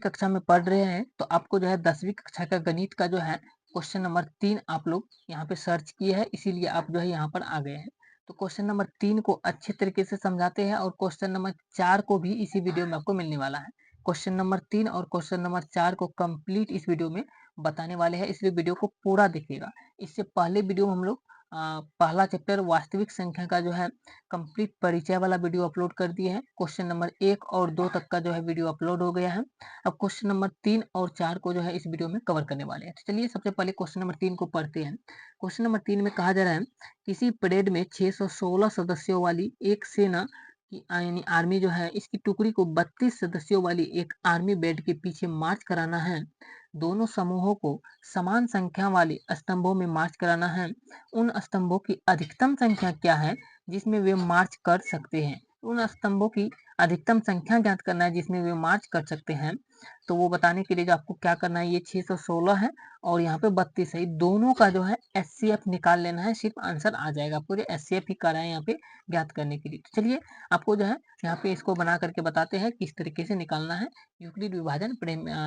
कक्षा में पढ़ रहे हैं तो आपको जो है 10वीं कक्षा का गणित का जो है क्वेश्चन नंबर 3 आप लोग यहाँ पे सर्च किए हैं, इसीलिए आप जो है यहाँ पर आ गए हैं। तो क्वेश्चन नंबर 3 को अच्छे तरीके से समझाते हैं और क्वेश्चन नंबर 4 को भी इसी वीडियो में आपको मिलने वाला है। क्वेश्चन नंबर 3 और क्वेश्चन नंबर 4 को कंप्लीट इस वीडियो में बताने वाले हैं, इसलिए वीडियो को पूरा देखिएगा। इससे पहले वीडियो में हम लोग पहला चैप्टर वास्तविक संख्या का जो है कंप्लीट परिचय वाला वीडियो अपलोड कर दिए हैं। क्वेश्चन नंबर 1 और 2 तक का जो है वीडियो अपलोड हो गया है। अब क्वेश्चन नंबर 3 और 4 को जो है इस वीडियो में कवर करने वाले हैं। तो चलिए सबसे पहले क्वेश्चन नंबर 3 को पढ़ते हैं। क्वेश्चन नंबर 3 में कहा जा रहा है किसी परेड में 616 सदस्यों वाली एक सेना की यानी आर्मी जो है इसकी टुकड़ी को 32 सदस्यों वाली एक आर्मी बैंड के पीछे मार्च कराना है। दोनों समूहों को समान संख्या वाले स्तंभों में मार्च कराना है। उन स्तंभों की अधिकतम संख्या क्या है जिसमें वे मार्च कर सकते हैं। उन स्तंभों की अधिकतम संख्या ज्ञात करना है जिसमें वे मार्च कर सकते हैं। तो वो बताने के लिए जो आपको क्या करना है, ये 616 है और यहाँ पे 32 है, दोनों का जो है एचसीएफ निकाल लेना है, सिर्फ आंसर आ जाएगा। आपको जो एचसीएफ ही करा है यहाँ पे ज्ञात करने के लिए। तो चलिए आपको जो है यहाँ पे इसको बना करके बताते हैं किस तरीके से निकालना है यूक्लिड विभाजन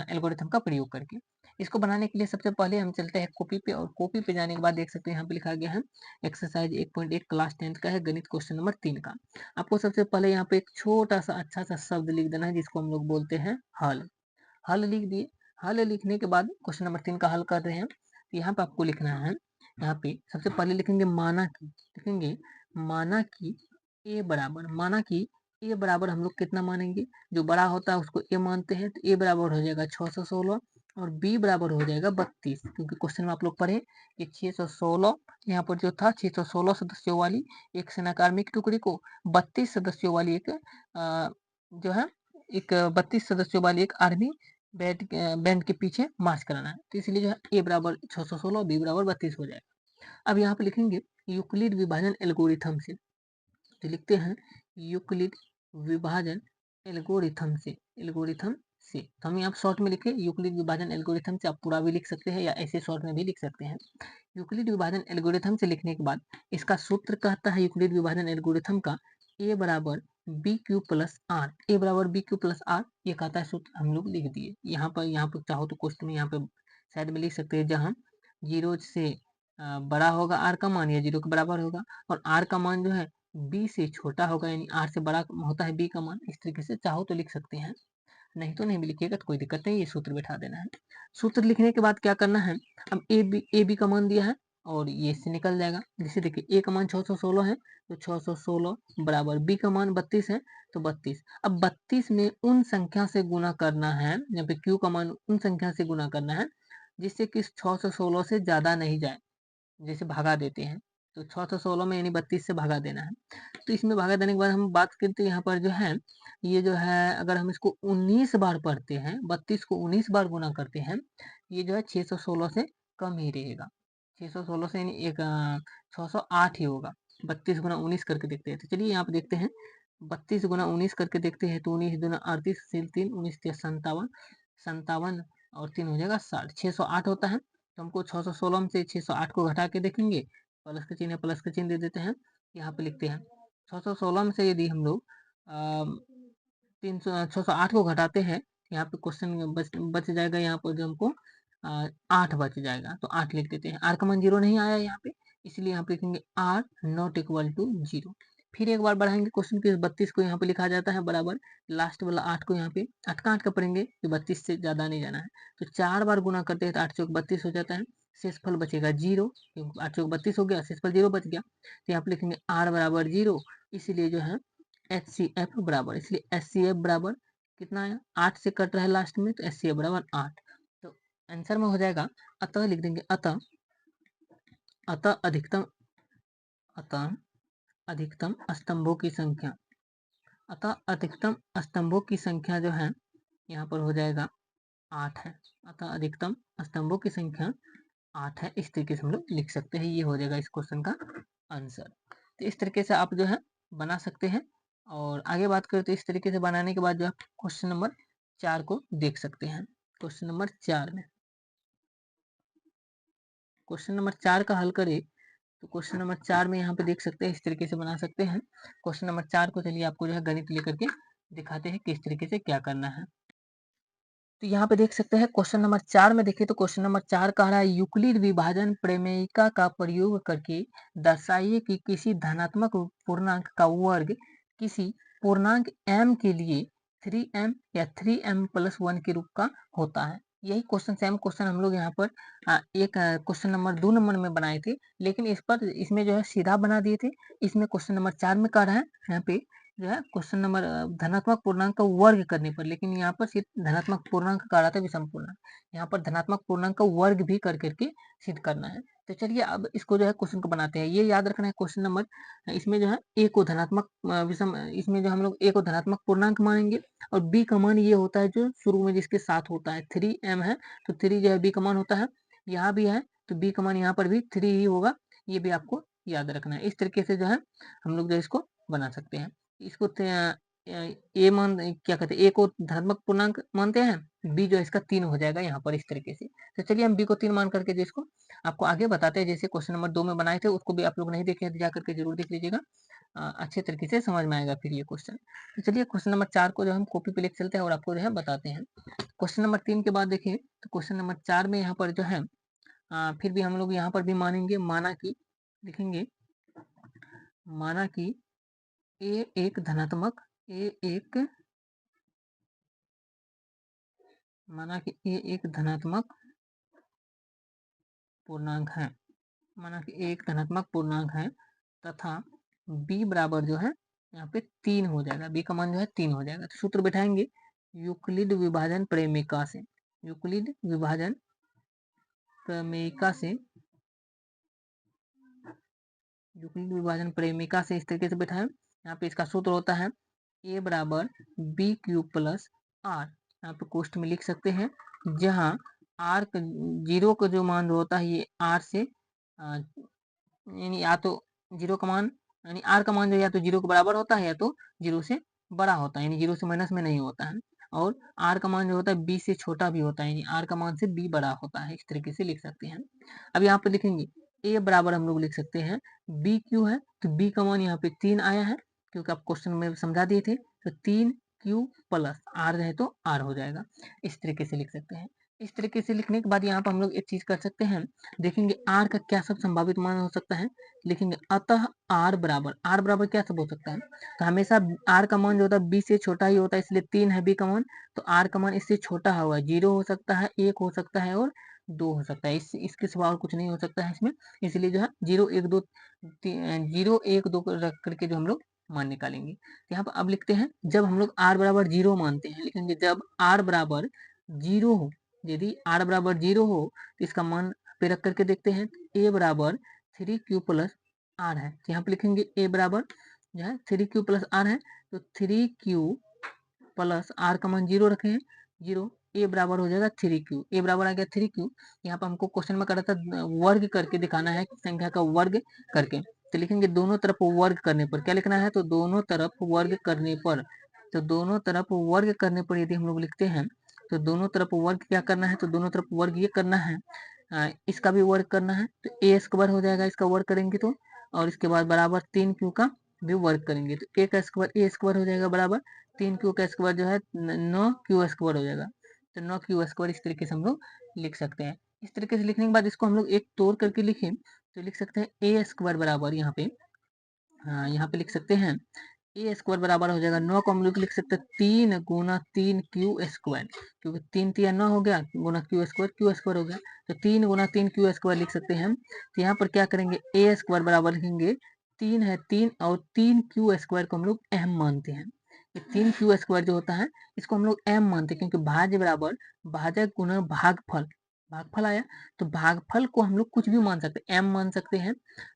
एल्गोरिथम का प्रयोग करके। इसको बनाने के लिए सबसे पहले हम चलते हैं कॉपी पे, और कॉपी पे जाने के बाद देख सकते हैं यहाँ पे लिखा गया है एक्सरसाइज 1.1 क्लास 10 का है, गणित क्वेश्चन नंबर 3 का। आपको सबसे पहले यहाँ पे एक छोटा सा अच्छा सा शब्द लिख देना है जिसको हम लोग बोलते हैं हल। हल लिख दिए। हल लिखने के बाद क्वेश्चन नंबर 3 का हल कर रहे हैं, तो यहाँ पे आपको लिखना है, यहाँ पे सबसे पहले लिखेंगे माना की, लिखेंगे माना की ए बराबर, माना की ए बराबर हम लोग कितना मानेंगे, जो बड़ा होता है उसको ए मानते हैं, तो ए बराबर हो जाएगा 616 और बी बराबर हो जाएगा 32, क्योंकि क्वेश्चन में आप लोग पढ़े कि 616 यहाँ पर जो था 616 सदस्यों वाली एक सेना कार्मिक टुकड़ी को 32 सदस्यों वाली एक जो है एक 32 सदस्यों वाली एक आर्मी बैंड के पीछे मार्च कराना है। तो इसलिए जो है ए बराबर 616 बी बराबर 32 हो जाएगा। अब यहाँ पे लिखेंगे यूक्लिड विभाजन एल्गोरिथम से, तो लिखते हैं यूक्लिड विभाजन एल्गोरिथम से, एल्गोरिथम से। तो हम यहाँ शॉर्ट में लिखे यूक्लिड विभाजन एल्गोरिथम से, आप पूरा भी लिख सकते हैं या ऐसे शॉर्ट में भी लिख सकते हैं। यूक्लिड विभाजन एल्गोरिथम से लिखने के बाद इसका सूत्र कहता है यूक्लिड विभाजन एल्गोरिथम का ए बराबर बी क्यू प्लस आर, ए बराबर बी क्यू प्लस आर, ये कहता है सूत्र, हम लोग लिख दिए। यहाँ पर चाहो तो क्वेश्चन में यहाँ पे साइड में लिख सकते हैं, जहाँ जीरो से बड़ा होगा आर का मान या जीरो के बराबर होगा, और आर का मान जो है बी से छोटा होगा, यानी आर से बड़ा होता है बी का मान। इस तरीके से चाहो तो लिख सकते हैं, नहीं तो नहीं भी लिखिएगा तो कोई दिक्कत नहीं, ये सूत्र बैठा देना है। सूत्र लिखने के बाद क्या करना है, अब ए बी का मान दिया है और ये इससे निकल जाएगा। जैसे देखिए ए का मान 616 है, तो 616 बराबर बी का मान 32 है, तो 32। अब 32 में उन संख्या से गुना करना है, यहाँ पे क्यू का मान उन संख्या से गुना करना है जिससे कि 616 से ज्यादा नहीं जाए, जैसे भागा देते हैं, तो 616 में यानी 32 से भागा देना है। तो इसमें भागा देने के बाद हम बात करते हैं यहाँ पर जो है, ये जो है अगर हम इसको 19 बार पढ़ते हैं, 32 को 19 बार गुना करते हैं, ये जो है 616 से कम ही रहेगा। 616 से यानी एक 608 ही होगा। 32 गुना 19 करके देखते हैं, तो चलिए यहाँ पे देखते हैं 32 गुना 19 करके देखते हैं, तो 19 दूना 38 से 3 19 के 57, 57 और 3 हो जाएगा 60, 608 होता है। तो हमको 616 में से 608 को घटा के देखेंगे, प्लस का चिन्ह है, प्लस का चिन्ह दे देते हैं, यहाँ पे लिखते हैं 616 में से यदि हम लोग 608 को घटाते हैं, यहाँ पे क्वेश्चन बच जाएगा, यहाँ पर जो हमको 8 बच जाएगा, तो 8 लिख देते हैं। आर का मान 0 नहीं आया यहाँ पे, इसलिए यहाँ पे लिखेंगे आर नॉट इक्वल टू 0। फिर एक बार बढ़ाएंगे क्वेश्चन के 32 को यहाँ पे लिखा जाता है बराबर लास्ट वाला 8 को, यहाँ पे 8 का 8 का पढ़ेंगे कि 32 से ज्यादा नहीं जाना है, तो 4 बार गुना करते हैं तो 8 चौक 32 हो जाता है, शेषफल बचेगा 0, क्योंकि 8 चौक 32 हो गया, शेषफल 0 बच गया, तो यहाँ पे लिखेंगे आर बराबर 0, इसीलिए जो है एच सी एफ बराबर, इसलिए एच सी एफ बराबर कितना आया, 8 से कट रहा है लास्ट में, तो एच सी एफ बराबर 8। तो आंसर में हो जाएगा, अतः लिख देंगे अतः, अतः अधिकतम, अतः अधिकतम स्तंभों की संख्या, अतः अधिकतम स्तंभों की संख्या जो है यहाँ पर हो जाएगा 8 है। अतः अधिकतम स्तंभों की संख्या 8 है, इस तरीके से हम लोग लिख सकते हैं, ये हो जाएगा इस क्वेश्चन का आंसर। तो इस तरीके से आप जो है बना सकते हैं, और आगे बात करें तो इस तरीके से बनाने के बाद जो आप क्वेश्चन नंबर 4 को देख सकते हैं। क्वेश्चन नंबर 4 में, क्वेश्चन नंबर 4 का हल करें तो क्वेश्चन नंबर 4 में यहाँ पे देख सकते हैं, इस तरीके से बना सकते हैं। क्वेश्चन नंबर 4 को चलिए आपको जो है गणित लेकर के दिखाते हैं किस तरीके से क्या करना है। तो यहाँ पे देख सकते हैं क्वेश्चन नंबर 4 में देखिए, तो क्वेश्चन नंबर 4 कह रहा है यूक्लिड विभाजन प्रमेयिका का प्रयोग करके दर्शाइए कि किसी धनात्मक पूर्णांक का वर्ग किसी पूर्णांक m के लिए 3m या 3m प्लस 1 के रूप का होता है। यही क्वेश्चन सेम क्वेश्चन हम लोग यहाँ पर एक क्वेश्चन नंबर 2 नंबर में बनाए थे, लेकिन इस पर इसमें जो है सीधा बना दिए थे। इसमें क्वेश्चन नंबर 4 में कह रहा है यहाँ पे जो है क्वेश्चन नंबर धनात्मक पूर्णांक का वर्ग करने पर, लेकिन यहाँ पर सिर्फ धनात्मक पूर्णांक का रहा था विषम पूर्णांक, यहाँ पर धनात्मक पूर्णांक का वर्ग भी कर करके सिद्ध करना है। तो चलिए अब इसको जो है क्वेश्चन को बनाते हैं। ये याद रखना है क्वेश्चन नंबर, इसमें जो है ए को धनात्मक विषम, इसमें जो हम लोग ए को धनात्मक पूर्णांक मानेंगे और बी का मान ये होता है जो शुरू में जिसके साथ होता है 3m है, तो 3 जो है बी का मान होता है, यहाँ भी है तो बी का मान यहाँ पर भी 3 ही होगा। ये भी आपको याद रखना है। इस तरीके से जो है हम लोग जो इसको बना सकते हैं। इसको ए मान क्या कहते हैं, ए को धनात्मक पूर्णांक मानते हैं, बी जो है इसका 3 हो जाएगा यहाँ पर इस तरीके से। तो चलिए हम बी को 3 मान करके जिसको आपको आगे बताते हैं, जैसे क्वेश्चन नंबर 2 में बनाए थे उसको भी आप लोग नहीं देखे तो जा करके जरूर देख लीजिएगा, अच्छे तरीके से समझ में आएगा फिर ये क्वेश्चन। तो चलिए क्वेश्चन नंबर 4 को जो हम कॉपी पे लिख चलते हैं और आपको जो है बताते हैं। क्वेश्चन नंबर 3 के बाद देखिए, तो क्वेश्चन नंबर 4 में यहाँ पर जो है फिर भी हम लोग यहाँ पर भी मानेंगे, माना कि लिखेंगे, माना कि ए एक धनात्मक, ए एक माना कि ए एक धनात्मक पूर्णांक है, माना कि ए एक धनात्मक पूर्णांक है तथा b बराबर जो है यहाँ पे 3 हो जाएगा, b का मान जो है 3 हो जाएगा। तो सूत्र बैठाएंगे यूक्लिड विभाजन प्रमेयिका से, यूक्लिड विभाजन प्रमेयिका से, यूक्लिड विभाजन प्रेमिका से इस तरीके से बैठाएं। यहाँ पे इसका सूत्र होता है a बराबर बी क्यूब प्लस आर, यहाँ पे कोष्ठ में लिख सकते हैं, जहाँ आर जीरो का जो मान होता है ये आर से यानी या तो जीरो का मान, यानी आर का मान जो या तो जीरो के बराबर होता है या तो जीरो से बड़ा होता है, यानी जीरो से माइनस में नहीं होता है। और आर का मान जो होता है बी से छोटा भी होता है, यानी आर का मान से बी बड़ा होता है। इस तरीके से लिख सकते हैं। अब यहाँ पे लिखेंगे ए बराबर हम लोग लिख सकते हैं बी क्यू है, तो बी का मान यहाँ पे 3 आया है क्योंकि आप क्वेश्चन में समझा दिए थे, तो 3 क्यू प्लस आर है तो आर हो जाएगा। इस तरीके से लिख सकते हैं। इस तरीके से लिखने के बाद यहाँ पर हम लोग एक चीज कर सकते हैं, देखेंगे आर का क्या सब संभावित मान हो सकता है, लिखेंगे अतः आर बराबर क्या सब हो सकता है, तो हमेशा आर का मान जो होता है बी से छोटा ही होता है, इसलिए 3 है बी का मान, तो आर का मान इससे छोटा हुआ 0 हो सकता है, 1 हो सकता है और 2 हो सकता है, इसके सिवा और कुछ नहीं हो सकता है इसमें। इसलिए जो है 0 1 2 0 1 2 रख करके जो हम लोग मान निकालेंगे। तो यहाँ पर अब लिखते हैं जब हम लोग आर बराबर 0 मानते हैं, लिखेंगे जब आर बराबर 0 हो, यदि आर बराबर 0 हो तो इसका मान पे रख करके देखते हैं, ए बराबर 3q प्लस आर है, तो यहाँ पे लिखेंगे ए बराबर जो है 3q प्लस आर है, तो 3q प्लस आर का मान 0 रखे हैं, 0, ए बराबर हो जाएगा 3q, ए बराबर आ गया 3q। यहाँ पर हमको क्वेश्चन में करा था वर्ग करके दिखाना है, संख्या का वर्ग करके, तो लिखेंगे दोनों तरफ वर्ग करने पर, क्या लिखना है, तो दोनों तरफ वर्ग करने पर, तो दोनों तरफ वर्ग करने पर यदि हम लोग लिखते हैं, तो दोनों तरफ वर्ग क्या करना है, तो दोनों तरफ वर्ग ये करना है, इसका भी वर्ग करना है, तो ए स्क्वायर हो जाएगा, इसका वर्ग करेंगे तो, और इसके बाद बराबर 3q का भी वर्ग करेंगे, तो ए का स्क्वायर ए स्क्वायर हो जाएगा बराबर 3q का स्क्वायर जो है 9q स्क्वायर हो जाएगा, तो 9q स्क्वायर इस तरीके से हम लोग लिख सकते हैं। इस तरीके से लिखने के बाद इसको हम लोग एक तोड़ करके लिखें तो लिख सकते हैं ए स्क्वायर बराबर यहाँ पे लिख सकते हैं ए स्क्वायर बराबर हो जाएगा 9 को हम लोग लिख सकते हैं 3 गुना 3q स्क्वायर, क्योंकि 3 3 9 हो गया गुना q स्क्वायर हो गया, तो 3 गुना 3q स्क्वायर लिख सकते हैं हम। तो यहाँ पर क्या करेंगे ए स्क्वायर बराबर लिखेंगे 3 है 3 और 3q स्क्वायर को हम लोग m मानते हैं, ये 3q स्क्वायर जो होता है इसको हम लोग m मानते हैं, क्योंकि भाज्य बराबर भाजक गुना भागफल, भागफल आया, तो भागफल को हम लोग कुछ भी मान सकते हैं, m मान सकते हैं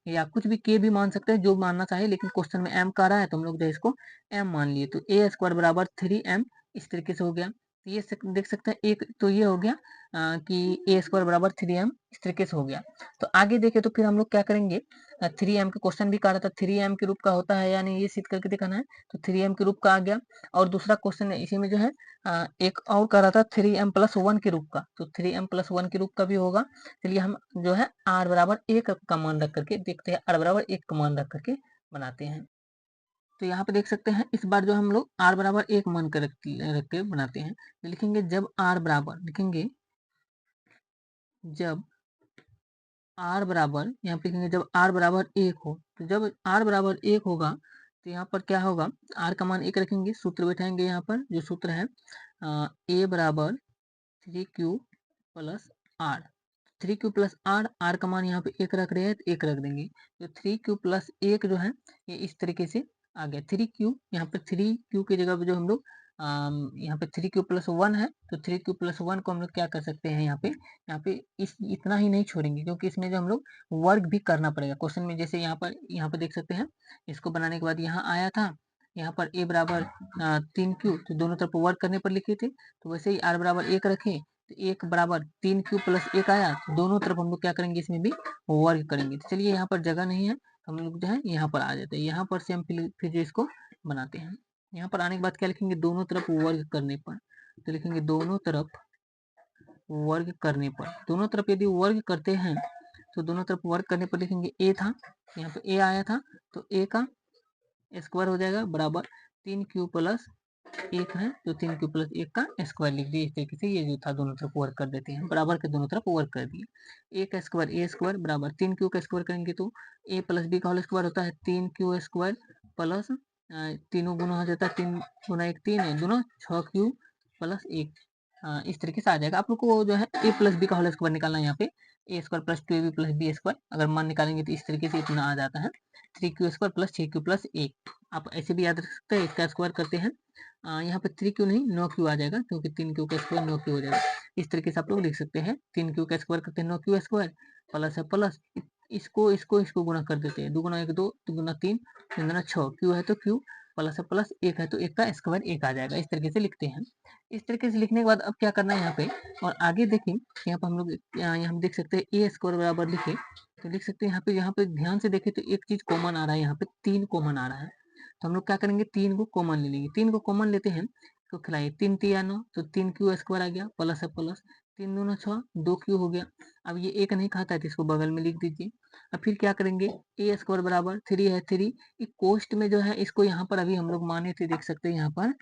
या कुछ भी k भी मान सकते हैं, जो मानना चाहिए, लेकिन क्वेश्चन में m का रहा है तो हम लोग जो है इसको m मान लिए, तो ए स्क्वायर बराबर 3m इस तरीके से हो गया। तो ये देख सकते हैं एक तो ये हो गया कि ए स्क्वायर बराबर 3m इस तरीके से हो गया। तो आगे देखे तो फिर हम लोग क्या करेंगे, 3m का क्वेश्चन भी कह रहा था 3m के रूप का होता है या नहीं, ये सिद्ध करके दिखाना है, तो 3m के रूप का आ गया। और दूसरा क्वेश्चन इसी में जो है एक और कह रहा था 3m प्लस 1 के रूप का, तो 3m प्लस 1 के रूप का भी होगा। चलिए हम जो है r बराबर 1 का मान रख करके देखते हैं, r बराबर 1 का मान रख करके बनाते हैं। तो यहाँ पे देख सकते हैं इस बार जो हम लोग r बराबर 1 मान कर रख के बनाते हैं। तो लिखेंगे जब r बराबर, लिखेंगे जब r बराबर, यहाँ पे लिखेंगे जब r बराबर 1 हो। तो जब r बराबर 1 होगा तो यहाँ पर क्या होगा, r का मान 1 रखेंगे, सूत्र बैठाएंगे यहाँ पर, जो सूत्र है a बराबर 3q plus r। 3q plus r का मान यहाँ पे 1 रख रहे हैं तो 1 रख देंगे। तो 3q प्लस 1 जो है ये इस तरीके से आ गया। 3q, यहाँ पे 3q की जगह पे जो हम लोग यहाँ पे 3q प्लस 1 है, तो 3q प्लस 1 को हम लोग क्या कर सकते हैं, यहाँ पे इतना ही नहीं छोड़ेंगे, क्योंकि इसमें जो हम लोग वर्क भी करना पड़ेगा क्वेश्चन में। जैसे यहाँ पर देख सकते हैं, इसको बनाने के बाद यहाँ आया था, यहाँ पर a बराबर 3q, तो दोनों तरफ वर्क करने पर लिखे थे। तो वैसे ही r बराबर 1 रखे तो 1 बराबर 3q प्लस 1 आया, तो दोनों तरफ हम लोग क्या करेंगे, इसमें भी वर्क करेंगे। तो चलिए यहाँ पर जगह नहीं है, हम लोग जो है यहाँ पर आ जाते हैं। यहाँ पर से हम फिर जो इसको बनाते हैं। यहाँ पर आने के बाद क्या लिखेंगे, दोनों तरफ वर्क करने पर। तो लिखेंगे दोनों तरफ वर्क करने पर। दोनों तरफ यदि वर्क करते हैं तो दोनों तरफ वर्क करने पर लिखेंगे a था, यहाँ पे a आया था, तो a का स्क्वायर हो जाएगा बराबर 3q प्लस 1 है, तो 3q प्लस 1 का स्क्वायर लिख दिए। इस तरीके से ये जो था दोनों तरफ वर्क कर देते हैं, बराबर के दोनों तरफ वर्क कर दिए। a का स्क्वायर a स्क्वायर बराबर 3q का स्क्वायर करेंगे तो a प्लस b का होल स्क्वायर होता है 3q स्क्वायर प्लस तीनों गुना हो जाता है, 3 गुना 1 3 है, दोनों 6q प्लस 1। इस तरीके से आ जाएगा। आप लोग को जो है a प्लस बी का होल स्क्वायर निकालना है। यहाँ पे a square plus 2ab plus B square अगर मान निकालेंगे तो इस तरीके से इतना आ जाता है 3q square plus 6q plus 1। आप ऐसे भी याद रख सकते हैं, इसका स्क्वायर करते हैं, यहाँ पे 3q नहीं 9q आ जाएगा, क्योंकि 3q का स्क्वायर 9q हो जाएगा। इस तरीके से आप लोग लिख सकते हैं, 3q का स्क्वायर करते हैं 9q स्क्वायर प्लस है प्लस इसको गुणा कर देते हैं, 2 गुना 1 2, 2 गुना 3, 3 गुना 6, q है तो q प्लस है प्लस 1 है तो 1 का स्क्वायर 1 आ जाएगा। इस तरीके से लिखते हैं। इस तरीके से लिखने के बाद अब क्या करना है यहाँ पे, और आगे देखें, यहाँ पर हम लोग यहाँ देख सकते हैं a स्क्वायर बराबर लिखे तो लिख सकते हैं। यहाँ पे ध्यान से देखें तो एक चीज कॉमन आ रहा है, यहाँ पे 3 कॉमन आ रहा है। तो हम लोग क्या करेंगे, 3 को कॉमन ले लेंगे। 3 को कॉमन लेते हैं तो खिलाइए 3 3 9, तो 3q स्क्वायर आ गया प्लस है प्लस 3 दूना 6, 2q हो गया। अब ये एक नहीं खाता है तो इसको बगल में लिख दीजिए। अब फिर क्या करेंगे, a स्क्वायर बराबर 3 है 3, ये कोष्ट में जो है इसको यहाँ पर अभी हम लोग माने थे, देख सकते हैं यहाँ पर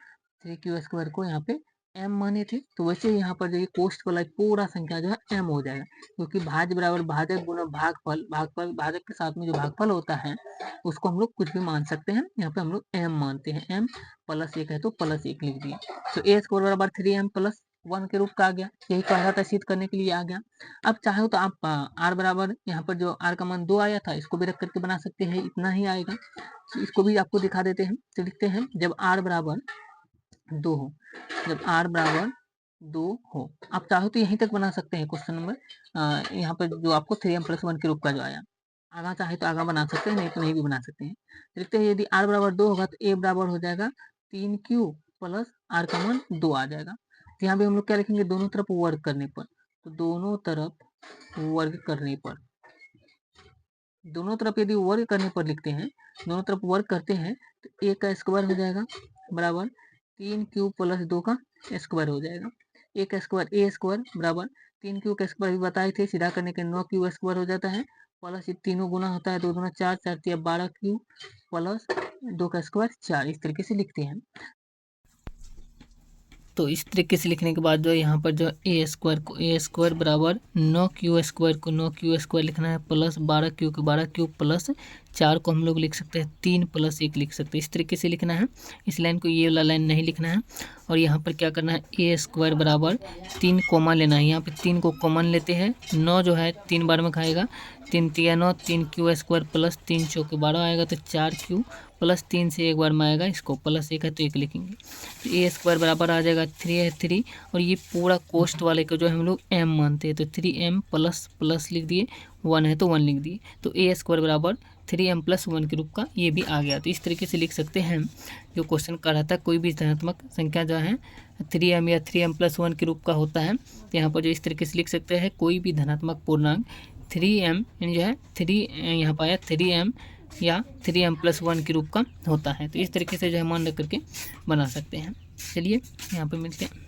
3q स्क्वायर को यहाँ पे m माने थे, तो वैसे यहाँ पर जो ये कोष्ट वाला पूरा संख्या जो है m हो जाएगा, क्योंकि भाज्य बराबर भाजक गुना भागफल, भाजक के साथ में जो भागफल होता है उसको हम लोग कुछ भी मान सकते हैं। यहाँ पे हम लोग m मानते हैं, m प्लस 1 है तो प्लस 1 लिख दिए। तो a स्क्वायर बराबर 3m प्लस 1 के रूप का आ गया, यही कह रहा था, सिद्ध करने के लिए आ गया। अब चाहे तो आप r बराबर, यहाँ पर जो r का मान 2 आया था इसको भी रख करके बना सकते हैं, इतना ही आएगा। तो इसको भी आपको दिखा देते हैं। तो लिखते हैं जब r बराबर 2 हो, जब r बराबर 2 हो। आप चाहो तो यहीं तक बना सकते हैं क्वेश्चन नंबर, यहाँ पर जो आपको 3m प्लस 1 के रूप का जो आया। आगा चाहे तो आगा बना सकते हैं, नहीं तो नहीं भी बना सकते हैं। देखते हैं यदि r बराबर 2 होगा तो a बराबर हो जाएगा 3q प्लस r का मान 2 आ जाएगा। तो यहाँ पे हम लोग क्या लिखेंगे, दोनों तरफ वर्क करने पर। तो दोनों तरफ वर्क करने पर, दोनों तरफ यदि वर्क करने पर लिखते हैं, दोनों तरफ वर्क करते हैं तो a का स्क्वायर हो जाएगा बराबर 3q प्लस 2 का स्क्वायर हो जाएगा। a का स्क्वायर a स्क्वायर बराबर 3q का स्क्वायर भी बताए थे, सीधा करने के 9q स्क्वायर हो जाता है प्लस ये तीनों गुना होता है, 2 दूना 4, 4 तिया 12q प्लस 2 का स्क्वायर 4। इस तरीके से लिखते हैं। तो इस तरीके से लिखने के बाद जो यहाँ पर जो ए स्क्वायर बराबर 9q स्क्वायर को 9q स्क्वायर लिखना है प्लस 12q को 12q प्लस 4 को हम लोग लिख सकते हैं 3 प्लस 1 लिख सकते हैं। इस तरीके से लिखना है, इस लाइन को ये वाला लाइन नहीं लिखना है। और यहाँ पर क्या करना है, ए स्क्वायर बराबर 3 कॉमन लेना है। यहाँ पर 3 को कॉमन लेते हैं, 9 जो है 3 बार में खाएगा, 3 तिया 9, 3q स्क्वायर प्लस 3 चौके 12 आएगा, तो 4q प्लस 3 से एक बार में आएगा, इसको प्लस 1 है तो 1 लिखेंगे। तो ए स्क्वायर बराबर आ जाएगा 3 है 3, और ये पूरा कोष्ट वाले को जो हम लोग m मानते हैं तो 3m प्लस प्लस लिख दिए, 1 है तो 1 लिख दिए। तो ए स्क्वायर बराबर 3m प्लस 1 के रूप का ये भी आ गया। तो इस तरीके से लिख सकते हैं। जो क्वेश्चन कर रहा था, कोई भी धनात्मक संख्या जो है 3m या 3m प्लस 1 के रूप का होता है, तो यहाँ पर जो इस तरीके से लिख सकते हैं, कोई भी धनात्मक पूर्णांक 3m यानी जो है 3 यहाँ पर आया 3m या 3m प्लस 1 के रूप का होता है। तो इस तरीके से जो है मान रख करके बना सकते हैं। चलिए यहाँ पे मिलते हैं।